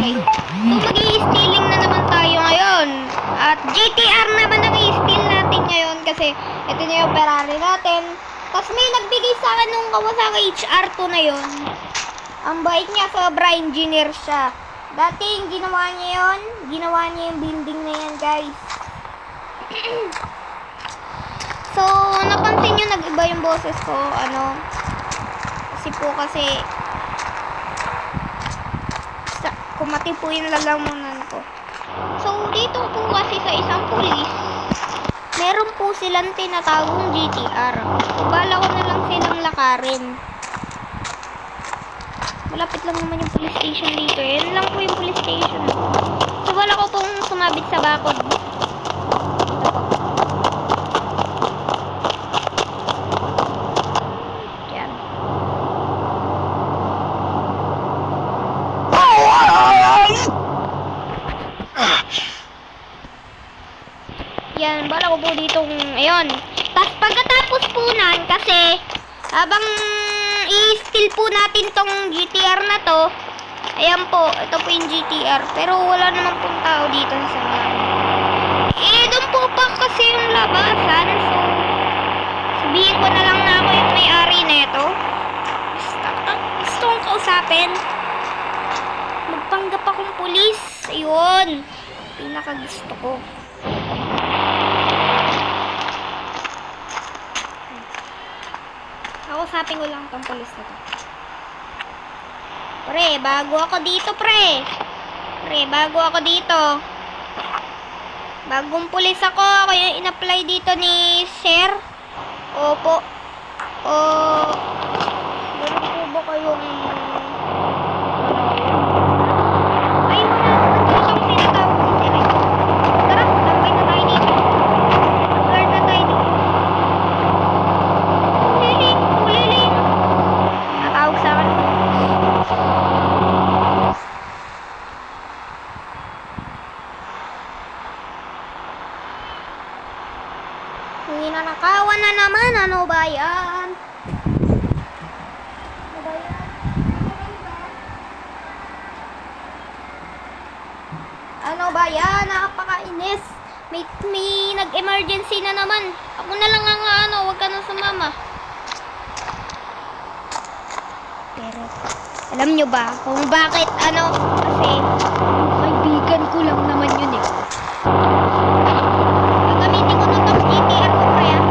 Okay. So, mag-i-stealing na naman tayo ngayon. At GTR naman ang i-steal natin ngayon kasi ito na yung Ferrari natin. Tapos may nagbigay sa akin nung Kawasaki HR2 na yun. Ang bait niya, sobra engineer siya. Dati yung ginawa niya yung building na yan, guys. So, napansin nyo, nag-iba yung boses ko, kasi kumati po yung lalamunan ko. So, dito po kasi sa isang pulis, meron po silang tinatawag GTR. So, bala ko na lang silang lakarin. Malapit lang naman yung police station dito. Yan lang po yung police station. So, bala ko pong sumabit sa bakod. Yan. Yan, bala ko po ditong, ayun. Tapos pagkatapos po nan, kasi habang i-steal po natin tong GTR na to, ayan po, ito po yung GTR. Pero wala naman pong tao dito sa sana. Doon po pa kasi yung labasan. So, sabihin ko na lang na ako yung may-ari na ito. Gusto kong kausapin. Magpanggap akong pulis. Ayun. Pinakagusto ko. Kausapin ko lang tong pulis na to. Pre, bago ako dito, pre. Pre, bago ako dito. Bagong pulis ako. Ako yung in-apply dito ni Sir. Opo. Meron po ba kayong ay, wala naman siyang tinatawag si Sir. Tara, tambay na tayo dito. Guard na tayo dito. Uliling. Natawag sa akin. Ninanakawan na naman. Ano ba yan? Ano ba yan? Ano ba yan? Napakainis. May nag-emergency na naman. Ako na lang ang huwag ka nang sumama. Pero, alam nyo ba kung bakit kasi, kaibigan ko lang naman yun eh. Gagamitin ko na itong GTR ko, pre, ah.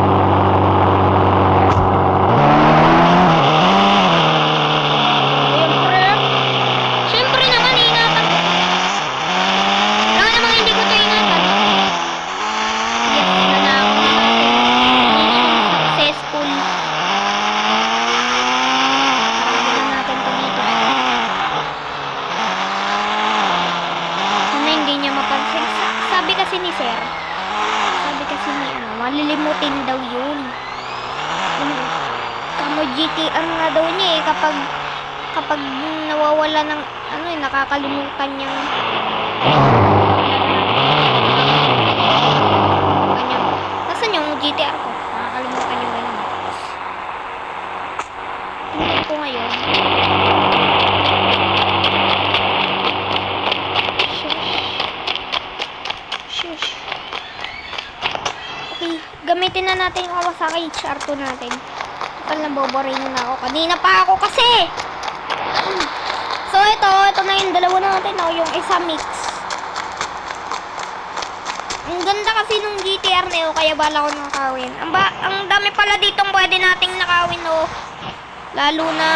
Ayun, pre. Siyempre naman, ingatan ko. Wala namang hindi ko ito ingatan. Yes, nanako natin. Mission successful. Parang natin ito dito. Sana hindi niya mapansin. Sabi kasi ni Sir, malilimutin daw yun. Kamo GTR nga daw niya eh, kapag nawawala ng nakakalimutan niyang nasan yung GTR ko? Nakakalimutan yung ganyan. Tingnan ko ngayon. Shush. Okay, gamitin na natin yung Kawasaki HR2 natin. Total na boboring na ako. Kanina pa ako kasi. So ito na yung dalawa natin, yung isa mix. Ang ganda kasi nung GTR na yun, kaya bala ko nakawin. Ang dami pala ditong pwede nating nakawin, lalo na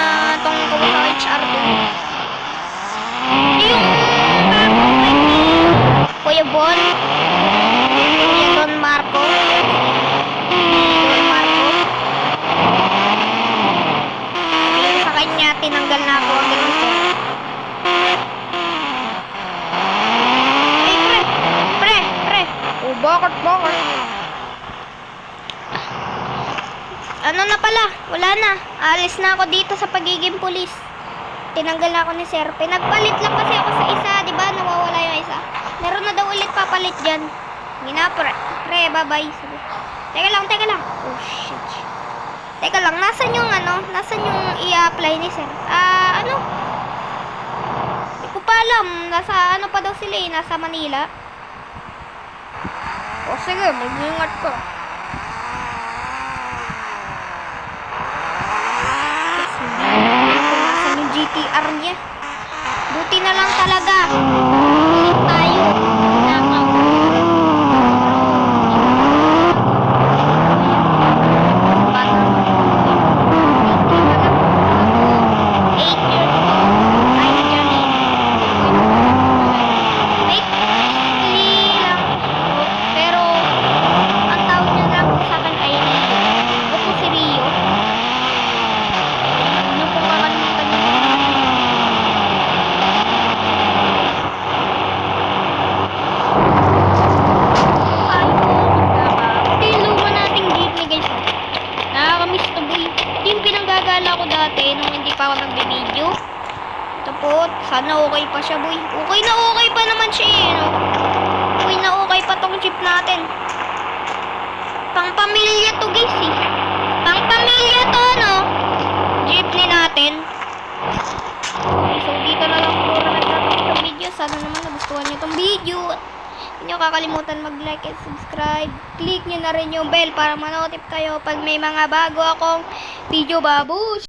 tong Kawasaki HR2. Yung Kuya Bon, Kuya Don Marco. Sabihin sa kanya, tinanggal na ako ang ganun siya. Ay, pre. Bakit? Ano na pala? Wala na. Alis na ako dito sa pagiging pulis. Tinanggal na ako ni Sir. Pinagpalit lang kasi ako sa isa, di ba? Nawawala yung isa. Meron na daw ulit papalit dyan. Pre, bye-bye. Teka lang. Oh, shit. Teka lang, nasan yung i-apply ni Sir? Hindi ko pa alam. Nasa ano pa daw sila eh. Nasa Manila. O sige, mag-ingat ka. Kasi hindi ko nasan yung GTR niya. Buti na lang talaga. Ulit tayo. Nakaw. Sana okay pa siya, boy. Okay na okay pa naman siya, eh, no? Okay na okay pa tong jeep natin. Pang-pamilya to, guys, eh. Pang-pamilya to, no? Jeepney natin. Okay, so dito na lang po na nagtatapos yung video. Sana naman nagustuhan nyo tong video. Hindi nyo kakalimutan mag-like and subscribe. Click nyo na rin yung bell para ma-notify kayo pag may mga bago akong video, babush!